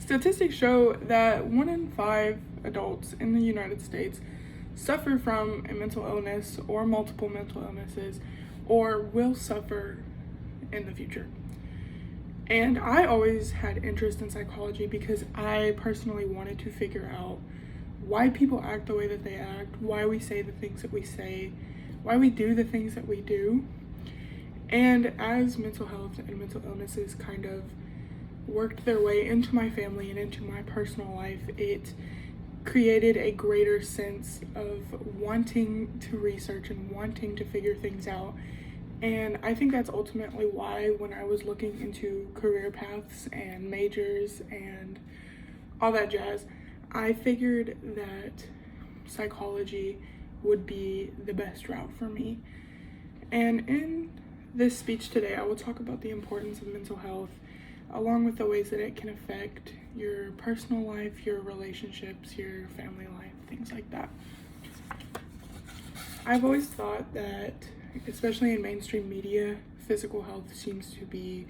Statistics show that 1 in 5 adults in the United States suffer from a mental illness or multiple mental illnesses or will suffer in the future. And I always had interest in psychology because I personally wanted to figure out why people act the way that they act, why we say the things that we say, why we do the things that we do. And as mental health and mental illnesses kind of worked their way into my family and into my personal life, it created a greater sense of wanting to research and wanting to figure things out. And I think that's ultimately why when I was looking into career paths and majors and all that jazz, I figured that psychology would be the best route for me. And in this speech today, I will talk about the importance of mental health, along with the ways that it can affect your personal life, your relationships, your family life, things like that. I've always thought that, especially in mainstream media, physical health seems to be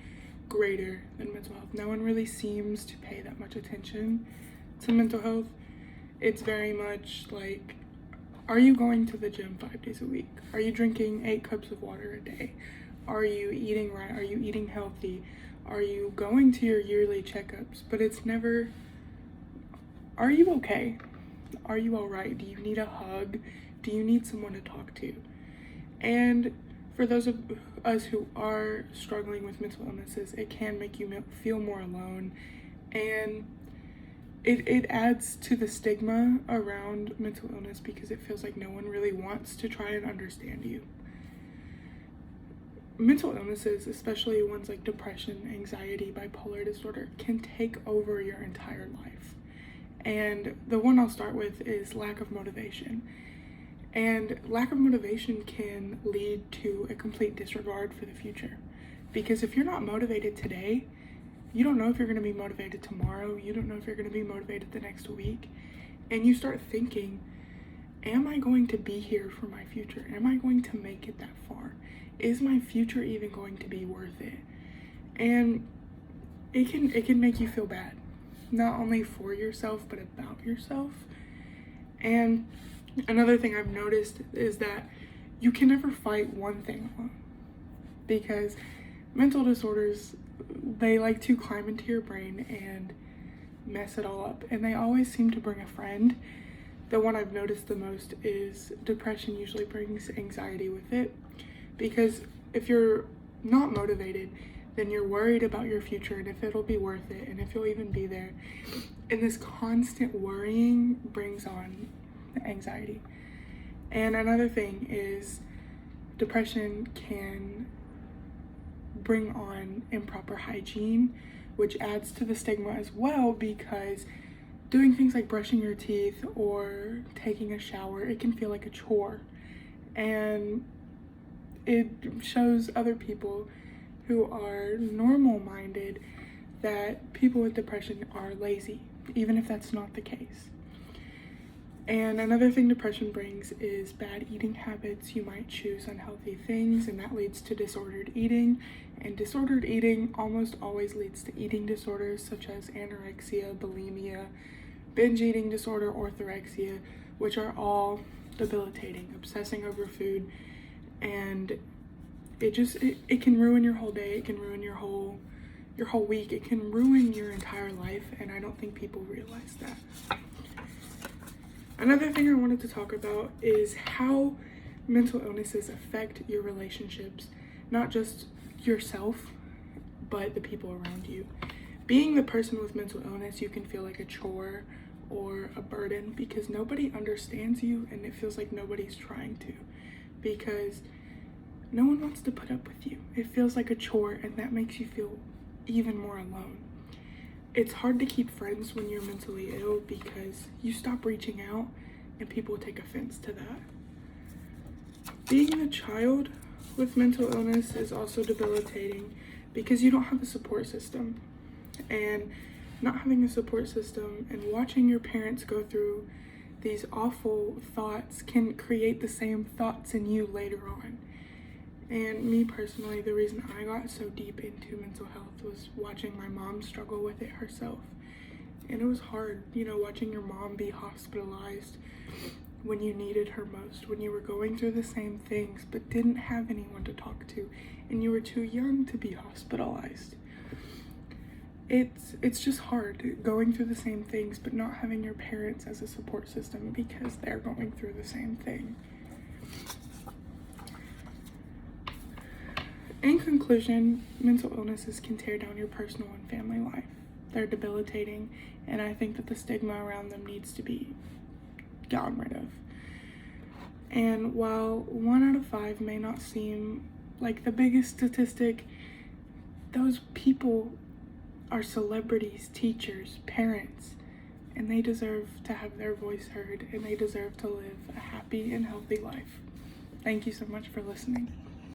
greater than mental health. No one really seems to pay that much attention to mental health. It's very much like, are you going to the gym 5 days a week? Are you drinking 8 cups of water a day? Are you eating right? Are you eating healthy? Are you going to your yearly checkups? But it's never, are you okay? Are you all right? Do you need a hug? Do you need someone to talk to? And for those of us who are struggling with mental illnesses, it can make you feel more alone, and it adds to the stigma around mental illness because it feels like no one really wants to try and understand you. Mental illnesses, especially ones like depression, anxiety, bipolar disorder, can take over your entire life. And the one I'll start with is lack of motivation. And lack of motivation can lead to a complete disregard for the future. Because if you're not motivated today, you don't know if you're going to be motivated tomorrow. You don't know if you're going to be motivated the next week. And you start thinking, am I going to be here for my future? Am I going to make it that far? Is my future even going to be worth it? And it can make you feel bad, not only for yourself, but about yourself. And another thing I've noticed is that you can never fight one thing alone, because mental disorders, they like to climb into your brain and mess it all up, and they always seem to bring a friend. The one I've noticed the most is depression usually brings anxiety with it, because if you're not motivated, then you're worried about your future and if it'll be worth it and if you'll even be there. And this constant worrying brings on anxiety. And another thing is depression can bring on improper hygiene, which adds to the stigma as well, because doing things like brushing your teeth or taking a shower, it can feel like a chore. And it shows other people who are normal-minded that people with depression are lazy, even if that's not the case. And another thing depression brings is bad eating habits. You might choose unhealthy things, and that leads to disordered eating. And disordered eating almost always leads to eating disorders such as anorexia, bulimia, binge eating disorder, orthorexia, which are all debilitating. Obsessing over food, and it can ruin your whole day. It can ruin your whole week. It can ruin your entire life, and I don't think people realize that. Another thing I wanted to talk about is how mental illnesses affect your relationships, not just yourself, but the people around you. Being the person with mental illness, you can feel like a chore or a burden because nobody understands you, and it feels like nobody's trying to, because no one wants to put up with you. It feels like a chore, and that makes you feel even more alone. It's hard to keep friends when you're mentally ill because you stop reaching out and people take offense to that. Being a child with mental illness is also debilitating because you don't have a support system. And not having a support system and watching your parents go through these awful thoughts can create the same thoughts in you later on. And me personally, the reason I got so deep into mental health was watching my mom struggle with it herself. And it was hard, watching your mom be hospitalized when you needed her most, when you were going through the same things but didn't have anyone to talk to, and you were too young to be hospitalized. It's just hard going through the same things but not having your parents as a support system because they're going through the same thing. In conclusion, mental illnesses can tear down your personal and family life. They're debilitating, and I think that the stigma around them needs to be gotten rid of. And while 1 out of 5 may not seem like the biggest statistic, those people are celebrities, teachers, parents, and they deserve to have their voice heard, and they deserve to live a happy and healthy life. Thank you so much for listening.